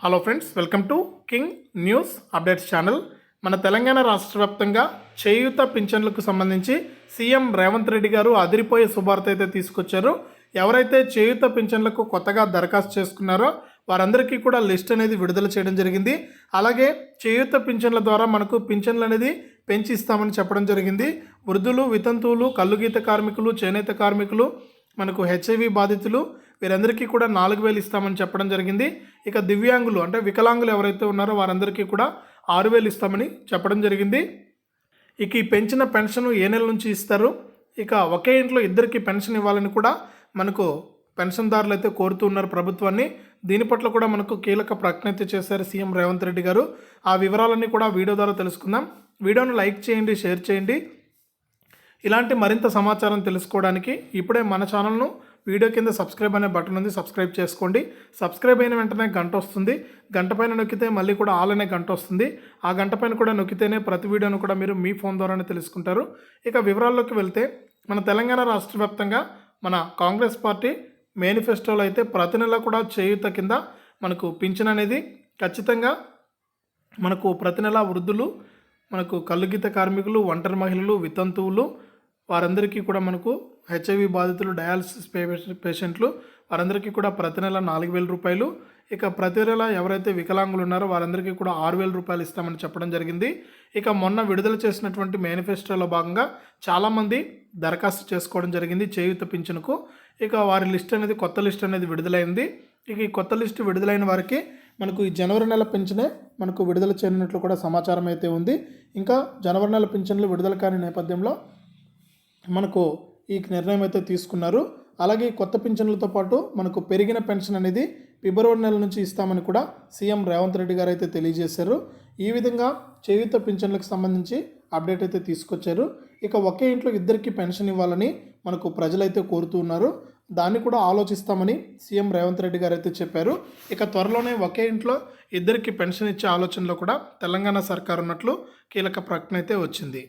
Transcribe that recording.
Hello friends, welcome to king news updates channel. మన తెలంగాణ రాష్ట్ర వ్యాప్తంగా చేయూత పింఛన్లకు సంబంధించి సీఎం రేవంత్ రెడ్డి గారు అదిరిపోయే శుభార్త అయితే తీసుకొచ్చారు. ఎవరైతే చేయూత పింఛన్లకు కొత్తగా దరఖాస్తు చేసుకున్నారో వారందరికీ కూడా లిస్ట్ అనేది విడుదల చేయడం జరిగింది. అలాగే చేయూత పింఛన్ల ద్వారా మనకు పింఛన్లు అనేది పెంచి ఇస్తామని చెప్పడం జరిగింది. వృద్ధులు, వితంతువులు, కల్లుగీత కార్మికులు, చేనేత కార్మికులు, మనకు హెచ్ఐవి బాధితులు వీరందరికీ కూడా 4,000 ఇస్తామని చెప్పడం జరిగింది. ఇక దివ్యాంగులు అంటే వికలాంగులు ఎవరైతే ఉన్నారో వారందరికీ కూడా 6,000 ఇస్తామని చెప్పడం జరిగింది. ఇక ఈ పెంచిన పెన్షన్ ఏ నెల నుంచి ఇస్తారు, ఇక ఒకే ఇంట్లో ఇద్దరికి పెన్షన్ ఇవ్వాలని కూడా మనకు పెన్షన్దారులు అయితే కోరుతూ ఉన్నారు ప్రభుత్వాన్ని. దీని పట్ల కూడా మనకు కీలక ప్రకటన అయితే చేశారు సీఎం రేవంత్ రెడ్డి గారు. ఆ వివరాలన్నీ కూడా వీడియో ద్వారా తెలుసుకుందాం. వీడియోను లైక్ చేయండి, షేర్ చేయండి. ఇలాంటి మరింత సమాచారం తెలుసుకోవడానికి ఇప్పుడే మన ఛానల్ను వీడియో కింద సబ్స్క్రైబ్ అనే బటన్ ఉంది, సబ్స్క్రైబ్ చేసుకోండి. సబ్స్క్రైబ్ అయిన వెంటనే గంట వస్తుంది. గంట పైన నొక్కితే మళ్ళీ కూడా ఆల్ అనే గంట వస్తుంది. ఆ గంట పైన కూడా నొక్కితేనే ప్రతి వీడియోను కూడా మీరు మీ ఫోన్ ద్వారానే తెలుసుకుంటారు. ఇక వివరాల్లోకి వెళ్తే మన తెలంగాణ రాష్ట్ర వ్యాప్తంగా మన కాంగ్రెస్ పార్టీ మేనిఫెస్టోలో అయితే ప్రతి నెల కూడా చేయూత కింద మనకు పింఛన్ అనేది ఖచ్చితంగా మనకు ప్రతి నెల వృద్ధులు, మనకు కల్లుగీత కార్మికులు, ఒంటరి మహిళలు, వితంతువులు వారందరికీ కూడా మనకు హెచ్ఐవి బాధితులు, డయాలసిస్ పేషెంట్లు వారందరికీ కూడా ప్రతి నెల 4,000 రూపాయలు. ఇక ప్రతి నెల ఎవరైతే వికలాంగులు ఉన్నారో వారందరికీ కూడా 6,000 రూపాయలు ఇస్తామని చెప్పడం జరిగింది. ఇక మొన్న విడుదల చేసినటువంటి మేనిఫెస్టోలో భాగంగా చాలామంది దరఖాస్తు చేసుకోవడం జరిగింది చేయూత పింఛన్కు. ఇక వారి లిస్ట్ అనేది కొత్త లిస్ట్ అనేది విడుదలైంది. ఇక ఈ కొత్త లిస్టు విడుదలైన వారికి మనకు ఈ జనవరి నెల పింఛనే మనకు విడుదల చేయనున్నట్లు కూడా సమాచారం అయితే ఉంది. ఇంకా జనవరి నెల పింఛన్లు విడుదల కాని నేపథ్యంలో మనకు ఈ నిర్ణయం అయితే తీసుకున్నారు. అలాగే కొత్త పింఛన్లతో పాటు మనకు పెరిగిన పెన్షన్ అనేది ఫిబ్రవరి నెల నుంచి ఇస్తామని కూడా సీఎం రేవంత్ రెడ్డి గారు అయితే తెలియజేశారు. ఈ విధంగా చేయూత పింఛన్లకు సంబంధించి అప్డేట్ అయితే తీసుకొచ్చారు. ఇక ఒకే ఇంట్లో ఇద్దరికి పెన్షన్ ఇవ్వాలని మనకు ప్రజలైతే కోరుతూ ఉన్నారు. దాన్ని కూడా ఆలోచిస్తామని సీఎం రేవంత్ రెడ్డి గారు అయితే చెప్పారు. ఇక త్వరలోనే ఒకే ఇంట్లో ఇద్దరికి పెన్షన్ ఇచ్చే ఆలోచనలో కూడా తెలంగాణ సర్కార్ ఉన్నట్లు కీలక ప్రకటన అయితే వచ్చింది.